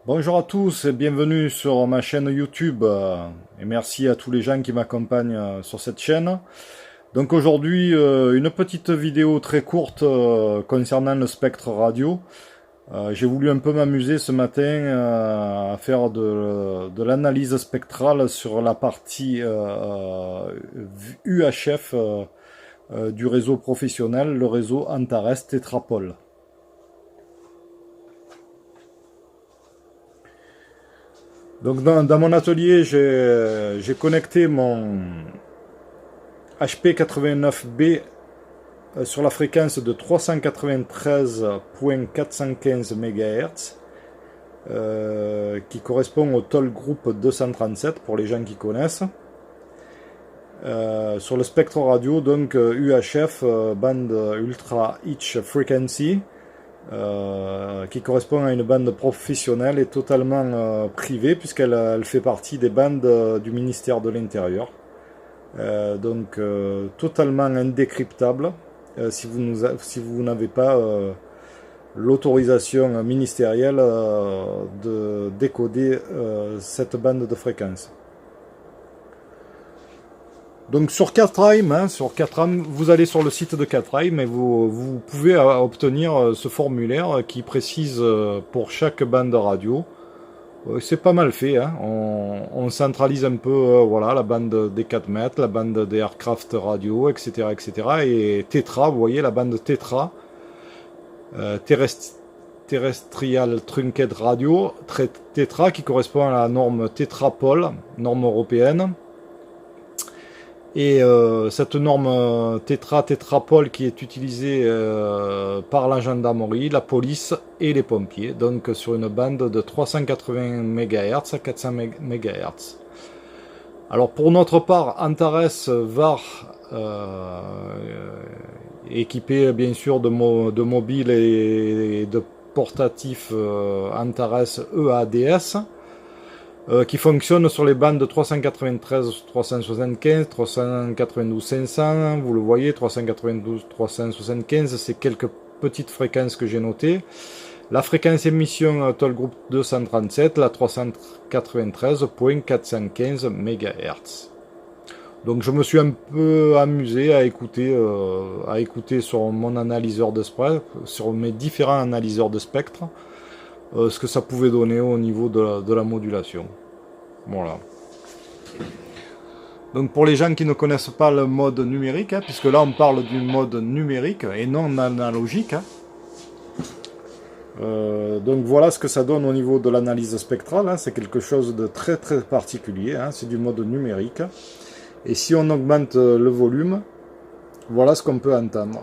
Bonjour à tous et bienvenue sur ma chaîne YouTube et merci à tous les gens qui m'accompagnent sur cette chaîne. Donc aujourd'hui une petite vidéo très courte concernant le spectre radio. J'ai voulu un peu m'amuser ce matin à faire de l'analyse spectrale sur la partie UHF du réseau professionnel, le réseau Antares Tétrapol. Donc dans mon atelier, j'ai connecté mon HP89B sur la fréquence de 393.415 MHz, qui correspond au Toll Group 237 pour les gens qui connaissent. Sur le spectre radio, donc UHF, bande Ultra High Frequency, qui correspond à une bande professionnelle et totalement privée, puisqu'elle fait partie des bandes du ministère de l'Intérieur. Donc totalement indécryptable si vous n'avez pas l'autorisation ministérielle de décoder cette bande de fréquence. Donc sur 4AM, vous allez sur le site de 4AM et vous pouvez obtenir ce formulaire qui précise pour chaque bande radio. C'est pas mal fait, hein. On centralise un peu voilà, la bande des 4 mètres, la bande des aircraft radio, etc. etc. Et Tetra, vous voyez la bande Tetra, Terrestrial Truncate Radio, Tetra qui correspond à la norme Tetrapol, norme européenne. Et cette norme Tetrapol qui est utilisée par la gendarmerie, la police et les pompiers, donc sur une bande de 380 MHz à 400 MHz. Alors pour notre part, Antares VAR, équipé bien sûr de mobiles et de portatifs Antares EADS, qui fonctionne sur les bandes de 393, 375, 392, 500, vous le voyez, 392, 375, c'est quelques petites fréquences que j'ai notées. La fréquence émission Toll Group 237, la 393.415 MHz. Donc je me suis un peu amusé à écouter sur mon analyseur de spectre, sur mes différents analyseurs de spectre, ce que ça pouvait donner au niveau de la modulation. Voilà. Donc pour les gens qui ne connaissent pas le mode numérique, hein, puisque là on parle du mode numérique et non analogique, hein. Donc voilà ce que ça donne au niveau de l'analyse spectrale, hein. C'est quelque chose de très très particulier, hein. C'est du mode numérique. Et si on augmente le volume, voilà ce qu'on peut entendre.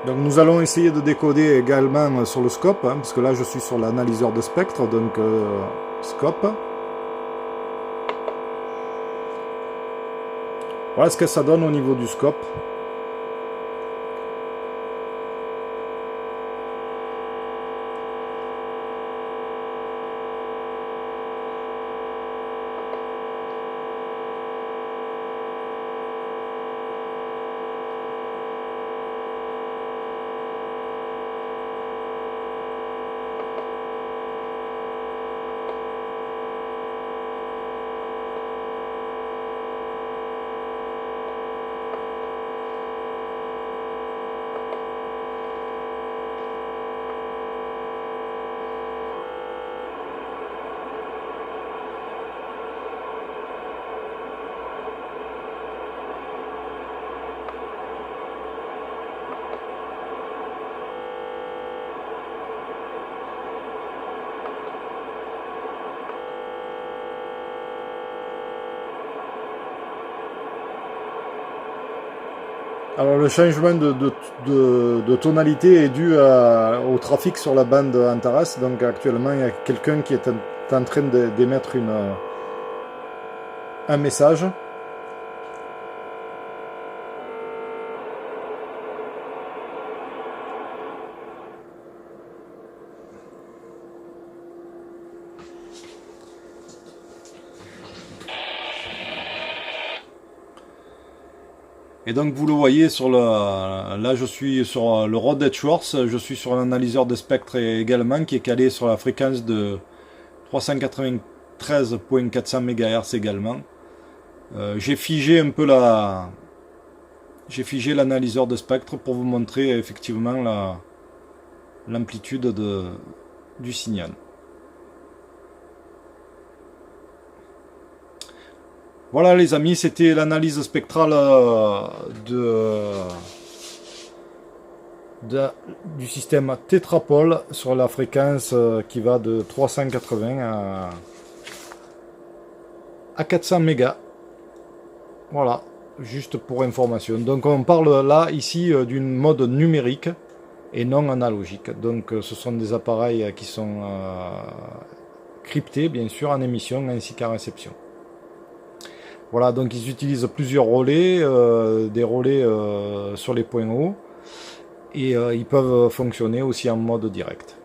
Donc nous allons essayer de décoder également sur le scope, hein, parce que là je suis sur l'analyseur de spectre, donc scope. Voilà ce que ça donne au niveau du scope. Alors le changement de tonalité est dû au trafic sur la bande Antares. Donc actuellement il y a quelqu'un qui est en train d'émettre un message. Et donc vous le voyez sur là je suis sur le Rode Edgeworth, je suis sur l'analyseur de spectre également qui est calé sur la fréquence de 393.400 MHz également. J'ai figé un peu j'ai figé l'analyseur de spectre pour vous montrer effectivement l'amplitude du signal. Voilà les amis, c'était l'analyse spectrale du système Tétrapole sur la fréquence qui va de 380 à 400 mégas. Voilà, juste pour information. Donc on parle là ici d'une mode numérique et non analogique. Donc ce sont des appareils qui sont cryptés bien sûr en émission ainsi qu'en réception. Voilà, donc ils utilisent plusieurs relais, des relais sur les points hauts, et ils peuvent fonctionner aussi en mode direct.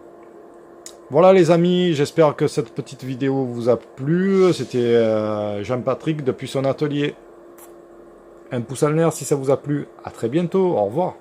Voilà les amis, j'espère que cette petite vidéo vous a plu. C'était Jean-Patrick depuis son atelier. Un pouce en l'air si ça vous a plu. À très bientôt, au revoir.